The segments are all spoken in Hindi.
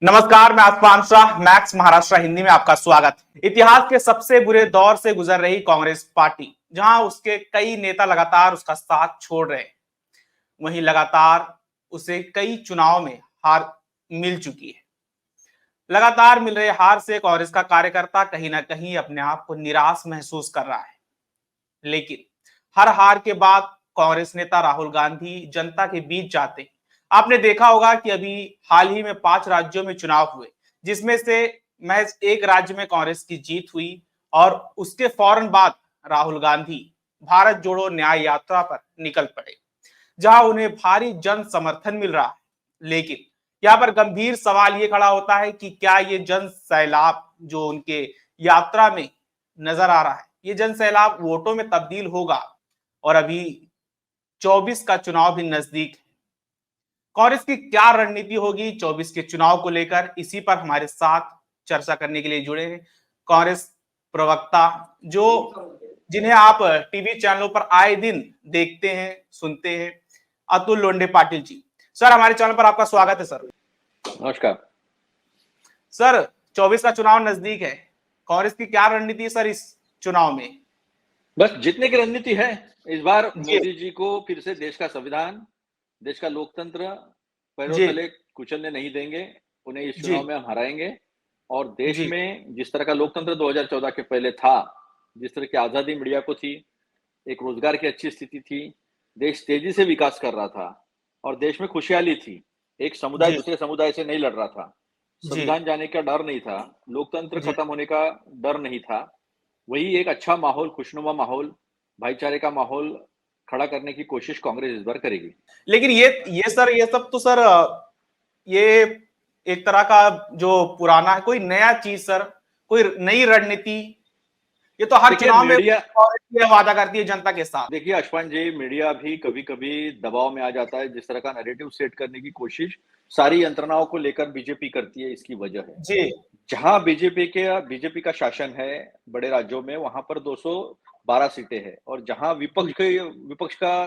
नमस्कार, मैं आसमान शाह, मैक्स महाराष्ट्र हिंदी में आपका स्वागत। इतिहास के सबसे बुरे दौर से गुजर रही कांग्रेस पार्टी, जहां उसके कई नेता लगातार उसका साथ छोड़ रहे हैं, वहीं लगातार उसे कई चुनाव में हार मिल चुकी है। लगातार मिल रहे हार से कांग्रेस का कार्यकर्ता कहीं ना कहीं अपने आप को निराश महसूस कर रहा है। लेकिन हर हार के बाद कांग्रेस नेता राहुल गांधी जनता के बीच जाते हैं। आपने देखा होगा कि अभी हाल ही में 5 राज्यों में चुनाव हुए, जिसमें से महज एक राज्य में कांग्रेस की जीत हुई और उसके फौरन बाद राहुल गांधी भारत जोड़ो न्याय यात्रा पर निकल पड़े, जहां उन्हें भारी जन समर्थन मिल रहा है। लेकिन यहाँ पर गंभीर सवाल ये खड़ा होता है कि क्या ये जन सैलाब जो उनके यात्रा में नजर आ रहा है, ये जन सैलाब वोटों में तब्दील होगा? और अभी 24 का चुनाव भी नजदीक है। कांग्रेस की क्या रणनीति होगी 24 के चुनाव को लेकर, इसी पर हमारे साथ चर्चा करने के लिए जुड़े हैं कांग्रेस प्रवक्ता, जो जिन्हें आप टीवी चैनलों पर आए दिन देखते हैं, सुनते हैं, अतुल लोंडे पाटिल जी। सर, हमारे चैनल पर आपका स्वागत है। सर नमस्कार। सर, 24 का चुनाव नजदीक है, कांग्रेस की क्या रणनीति है सर इस चुनाव में? बस जीतने की रणनीति है। इस बार जी मोदी जी को फिर से देश का संविधान, देश का लोकतंत्र पैरों जी तले कुचलने नहीं देंगे। उन्हें इस जी चुनाव में हम हराएंगे। और देश जी में जिस तरह का लोकतंत्र 2014 के पहले था, जिस तरह की आजादी मीडिया को थी, एक रोजगार की अच्छी स्थिति थी, देश तेजी से विकास कर रहा था और देश में खुशहाली थी। एक समुदाय जी दूसरे समुदाय से नहीं लड़ रहा था, जी संविधान जाने का डर नहीं था, लोकतंत्र जी खत्म होने का डर नहीं था। वही एक अच्छा माहौल, खुशनुमा माहौल, भाईचारे का माहौल खड़ा करने की कोशिश कांग्रेस इस बार करेगी। लेकिन ये सर, ये सब तो सर, ये एक तरह का जो पुराना है, कोई नया चीज सर, कोई नई रणनीति। ये तो हर देखिए चुनाव में मीडिया कांग्रेस ये वादा करती है जनता के साथ। देखिए अशफान जी, मीडिया भी कभी कभी दबाव में आ जाता है। जिस तरह का नैरेटिव सेट करने की कोशिश सारी यंत्रणाओं को लेकर बीजेपी करती है, इसकी वजह है। जी जहां बीजेपी का शासन है बड़े राज्यों में, वहां पर 212 सीटें हैं और जहां विपक्ष का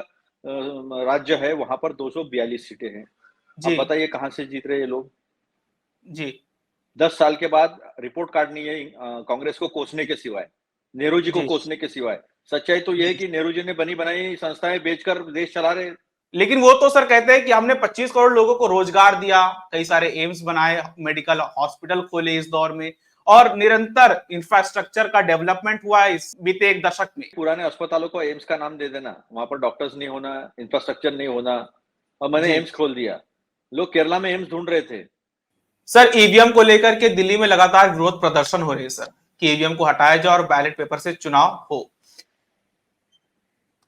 राज्य है, वहां पर 242 सीटें हैं। जी अब बताइए कहां से जीत रहे हैं ये लोग? जी 10 साल के बाद रिपोर्ट कार्डनी है कांग्रेस को कोसने के सिवाय, नेहरू जी को जी कोसने के सिवाय। सच्चाई तो यह है जी कि नेहरू जी ने बनी बनाई संस्थाएं बेचकर देश चला रहे। लेकिन वो तो सर कहते हैं कि हमने 25 करोड़ लोगों को रोजगार दिया, कई सारे एम्स बनाए, मेडिकल हॉस्पिटल खोले इस दौर में, और निरंतर इंफ्रास्ट्रक्चर का डेवलपमेंट हुआ है इस बीते एक दशक में। पुराने अस्पतालों को एम्स का नाम दे देना, वहां पर डॉक्टर्स नहीं होना, इंफ्रास्ट्रक्चर नहीं होना, और मैंने जी एम्स खोल दिया। लोग केरला में एम्स ढूंढ रहे थे। सर, ईवीएम को लेकर के दिल्ली में लगातार विरोध प्रदर्शन हो रहे हैं सर, कि ईवीएम को हटाया जाए और बैलेट पेपर से चुनाव हो।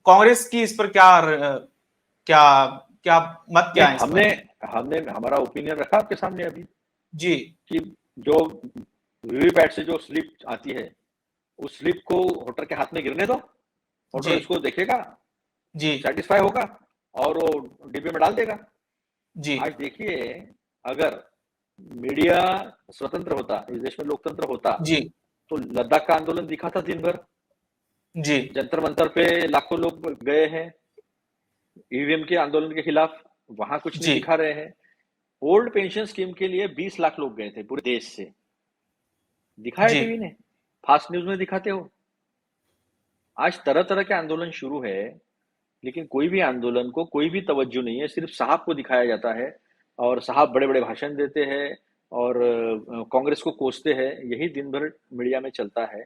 कांग्रेस की इस पर क्या क्या मत क्या नहीं, है इस हमने पर? हमने हमारा ओपिनियन रखा आपके सामने अभी जी कि जो वीवीपैट से जो स्लिप आती है, उस स्लिप को वोटर के हाथ में गिरने दो। वोटर जी इसको देखेगा, जी सेटिस्फाई होगा और वो डिब्बे में डाल देगा। जी आज देखिए, अगर मीडिया स्वतंत्र होता, इस देश में लोकतंत्र होता, जी तो लद्दाख का आंदोलन दिखा था दिन भर। जी जंतर मंतर पे लाखों लोग गए हैं ईवीएम के आंदोलन के खिलाफ, वहां कुछ नहीं जी दिखा रहे हैं। ओल्ड पेंशन स्कीम के लिए 20 लाख लोग गए थे पूरे देश से, दिखाया जी टीवी ने, फास्ट न्यूज में दिखाते हो। आज तरह तरह के आंदोलन शुरू है, लेकिन कोई भी आंदोलन को कोई भी तवज्जो नहीं है, सिर्फ साहब को दिखाया जाता है और साहब बड़े बड़े भाषण देते हैं और कांग्रेस को कोसते हैं। यही दिन भर मीडिया में चलता है।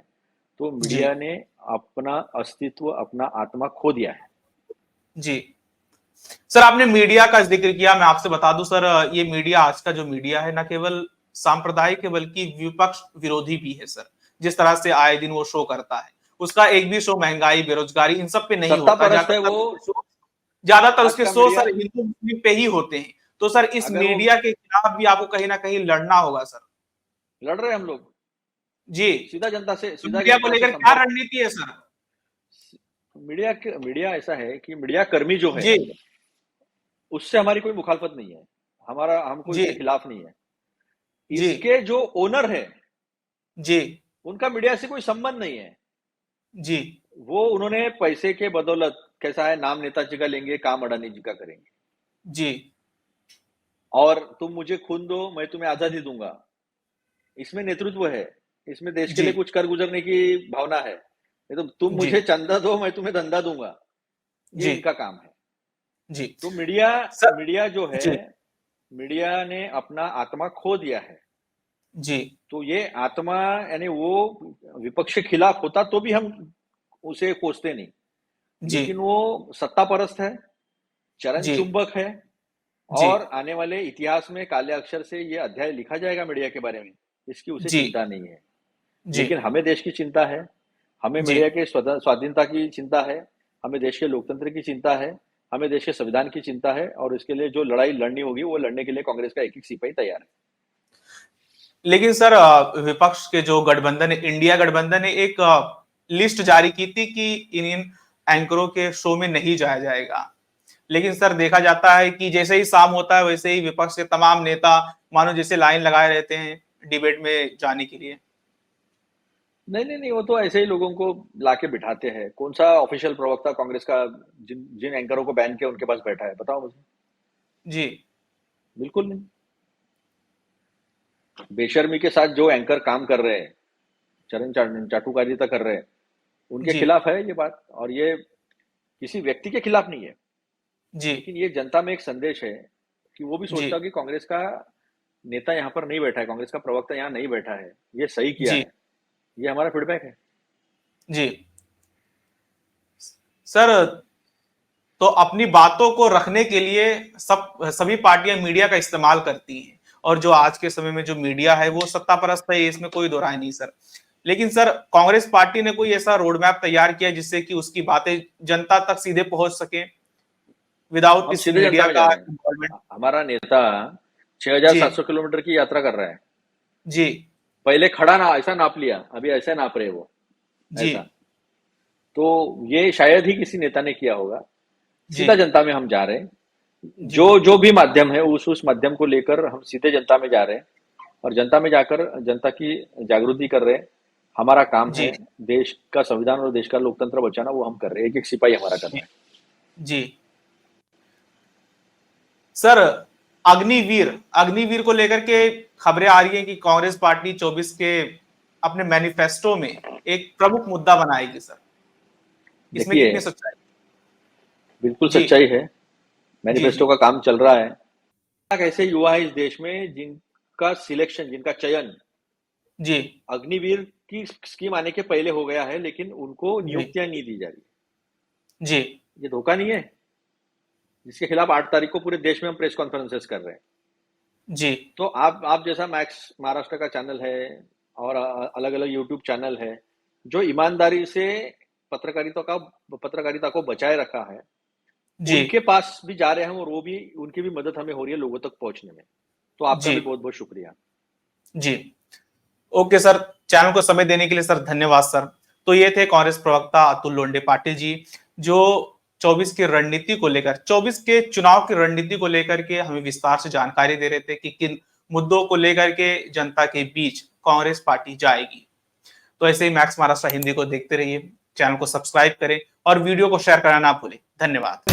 तो जी मीडिया ने अपना अस्तित्व, अपना आत्मा खो दिया है। जी सर, आपने मीडिया का जिक्र किया, मैं आपसे बता दूं सर, ये मीडिया, आज का जो मीडिया है, न केवल सांप्रदायिक है बल्कि विपक्ष विरोधी भी है सर। जिस तरह से आए दिन वो शो करता है, उसका एक भी शो महंगाई, बेरोजगारी, इन सब पे नहीं सत्ता होता। परस्त है वो। ज्यादातर आज उसके का शो मीडिया, सर हिंदू मुस्लिम पे ही होते हैं। तो सर, इस अगर वो मीडिया के खिलाफ भी आपको कहीं ना कहीं लड़ना होगा सर। लड़ रहे हैं हम लोग, जी, तो सीधा मीडिया को जनता से लेकर क्या संपर्क। रणनीति है सर? मीडिया ऐसा है कि मीडिया कर्मी जो है, जी उससे हमारी कोई मुखालफत नहीं है। हम कोई जी इसके खिलाफ नहीं है। जी इसके जो ओनर है, जी उनका मीडिया से कोई संबंध नहीं है। जी वो उन्होंने पैसे के बदौलत, कैसा है, नाम नेताजी का लेंगे, काम अडानी जी का करेंगे। जी और तुम मुझे खून दो, मैं तुम्हें आजादी दूंगा। इसमें नेतृत्व है, इसमें देश के जी लिए कुछ कर गुजरने की भावना है। ये तो तुम जी मुझे चंदा दो, मैं तुम्हें धंधा दूंगा, ये जी इनका काम है। जी तो मीडिया सर। मीडिया जो है, जी मीडिया ने अपना आत्मा खो दिया है। जी तो ये आत्मा यानी वो विपक्ष के खिलाफ होता तो भी हम उसे कोसते नहीं, जी लेकिन वो सत्ता परस्त है, चरण जी चुंबक है। जी और आने वाले इतिहास में काले अक्षर से ये अध्याय लिखा जाएगा मीडिया के बारे में, इसकी उसे जी चिंता नहीं है। जी लेकिन हमें देश की चिंता है, हमें जी मीडिया के स्वाधीनता की चिंता है, हमें देश के लोकतंत्र की चिंता है, हमें देश के संविधान की चिंता है, और इसके लिए जो लड़ाई लड़नी होगी वो लड़ने के लिए कांग्रेस का एक एक सिपाही तैयार है। लेकिन सर विपक्ष के जो गठबंधन है, इंडिया गठबंधन ने एक लिस्ट जारी की थी कि इन एंकरों के शो में नहीं जाया जाएगा। लेकिन सर देखा जाता है कि जैसे ही शाम होता है वैसे ही विपक्ष के तमाम नेता मानो जैसे लाइन लगाए रहते हैं डिबेट में जाने के लिए। नहीं नहीं नहीं, वो तो ऐसे ही लोगों को लाके बिठाते हैं। कौन सा ऑफिशियल प्रवक्ता कांग्रेस का जिन जिन एंकरों को बैन किया उनके पास बैठा है, बताओ मुझे। जी बिल्कुल नहीं। बेशर्मी के साथ जो एंकर काम कर रहे हैं, चाटुकारिता कर रहे हैं, उनके जी खिलाफ है ये बात। और ये किसी व्यक्ति के खिलाफ नहीं है, जी लेकिन ये जनता में एक संदेश है कि वो भी जी सोचता है कि कांग्रेस का नेता यहाँ पर नहीं बैठा है, कांग्रेस का प्रवक्ता यहाँ नहीं बैठा है, ये सही किया जी है। ये हमारा फीडबैक है। जी सर, तो अपनी बातों को रखने के लिए सभी पार्टियां मीडिया का इस्तेमाल करती हैं, और जो आज के समय में जो मीडिया है वो सत्ता परस्त है, इसमें कोई दो राय नहीं सर। लेकिन सर कांग्रेस पार्टी ने कोई ऐसा रोड मैप तैयार किया जिससे कि उसकी बातें जनता तक सीधे पहुंच सके विदाउट हम इस सीधे जनता मीडिया में जा का रहे इन्वॉल्वमेंट। हैं। हमारा नेता जी 6,700 किलोमीटर की यात्रा कर रहा है। जी पहले खड़ा ना ऐसा नाप लिया, अभी ऐसा नाप रहे वो, जी ऐसा। तो ये शायद ही किसी नेता ने किया होगा। जी सीधा जनता में हम जा रहे हैं। जी जो जो भी माध्यम है उस माध्यम को लेकर हम सीधे जनता में जा रहे हैं, और जनता में जाकर जनता की जागृति कर रहे हैं। हमारा काम है जी देश का संविधान और देश का लोकतंत्र बचाना, वो हम कर रहे हैं। एक एक सिपाही हमारा कर रहा है। जी सर, अग्निवीर अग्निवीर को लेकर के खबरें आ रही हैं कि कांग्रेस पार्टी 24 के अपने मैनिफेस्टो में एक प्रमुख मुद्दा बनाएगी सर, इसमें देखिए, कितनी सच्चाई? बिल्कुल जी सच्चाई है। जी मैनिफेस्टो का काम चल रहा है। ऐसे युवा है इस देश में जिनका सिलेक्शन, जिनका चयन जी अग्निवीर की स्कीम आने के पहले हो गया है, लेकिन उनको जी नियुक्तियां नहीं दी जा रही। जी ये धोखा नहीं है, जिसके खिलाफ 8 तारीख को पूरे देश में हम प्रेस कॉन्फ्रेंसेस कर रहे हैं। जी तो आप जैसा मैक्स महाराष्ट्र का चैनल है और अलग अलग यूट्यूब चैनल है, जो ईमानदारी से पत्रकारिता को बचाए रखा है, जी उनके पास भी जा रहे हैं, और वो भी, उनकी भी मदद हमें हो रही है लोगों तक पहुंचने में। तो आपका जी भी बहुत बहुत शुक्रिया। जी ओके सर, चैनल को समय देने के लिए सर धन्यवाद सर। तो ये थे कांग्रेस प्रवक्ता अतुल लोंढे पाटिल जी, जो 24 की रणनीति को लेकर, 24 के चुनाव की रणनीति को लेकर के हमें विस्तार से जानकारी दे रहे थे कि किन मुद्दों को लेकर के जनता के बीच कांग्रेस पार्टी जाएगी। तो ऐसे ही मैक्स महाराष्ट्र हिंदी को देखते रहिए, चैनल को सब्सक्राइब करें और वीडियो को शेयर करना ना भूलें। धन्यवाद।